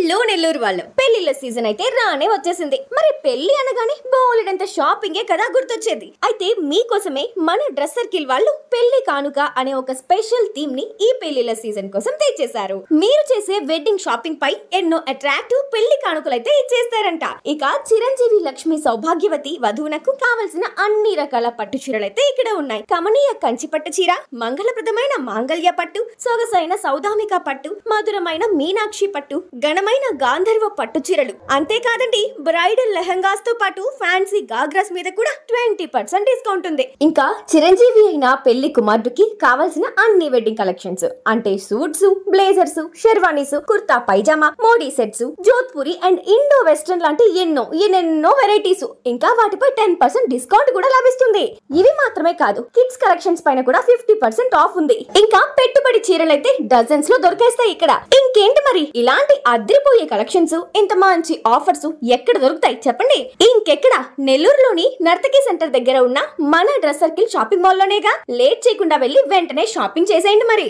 Hello Nellore వాళ్ళు పెళ్లిళ్ళ season అయితే రానే వచ్చేసింది. మరి పెళ్లి అనగానే బోలెడంత షాపింగే కదా గుర్తొచ్చేది. అయితే మీకోసమే మన డ్రెస్ సర్కిల్ వాళ్ళు పెళ్లి కానుక అనే ఒక స్పెషల్ థీమ్ ని ఈ పెళ్లిళ్ళ సీజన్ కోసం తెచ్చేశారు. మీరు చేసే వెడ్డింగ్ షాపింగ్ పై ఎన్నో అట్రాక్టివ్ పెళ్లి కానుకలు అయితే ఇచ్చేస్తారంట. ఇక చిరంజీవి లక్ష్మి సౌభాగ్యవతి వధువునకు కావలసిన అన్ని రకాల పట్టు చీరలైతే ఇక్కడ ఉన్నాయి. కమనీయ కంచి పట్టు చీర, మంగళప్రదమైన మాంగళ్య పట్టు, సొగసైన సౌదామిక పట్టు, మధురమైన మీనాక్షి పట్టు, ఘనమైన గాంధర్వ పట్టు చీరలు, అంతేకాదండి బ్రైడల్ లెహంగాస్ తో పాటు ఫ్యాన్సీ గాగ్రాస్ మీద కూడా 20% డిస్కౌంట్ ఉంది. ఇంకా చిరంజీవి అయిన పెళ్లి కుమారుడికి కావాల్సిన అన్ని వెడ్డింగ్ కలెక్షన్స్ అంటే suits, blazers, sherwanis, kurta pyjama, Modi sets, Jodhpuri and Indo western లాంటి ఎన్నెన్నో వెరైటీస్, ఇంకా వాటిపై 10% డిస్కౌంట్ కూడా లభిస్తుంది. ఇవి మాత్రమే కాదు, కిడ్స్ కలెక్షన్స్ పైన కూడా 50% ఆఫ్ ఉంది. ఇంకా పెట్టుబడి చీరలైతే డజన్స్ లో దొరికేస్తాయి ఇక్కడ. ఇంకేంటి మరి, ఇలాంటి అదిరిపోయే కలెక్షన్స్, ఇంత మంచి ఆఫర్స్ ఎక్కడ దొరుకుతాయి చెప్పండి? ఇంకెక్కడ? నెల్లూరులోని నర్తకి సెంటర్ దగ్గర ఉన్న మన డ్రెస్ సర్కిల్ షాపింగ్ మాల్ లోనేగా. లేట్ చేయకుండా వెళ్ళి వెంటనే షాపింగ్ చేసేయండి మరి.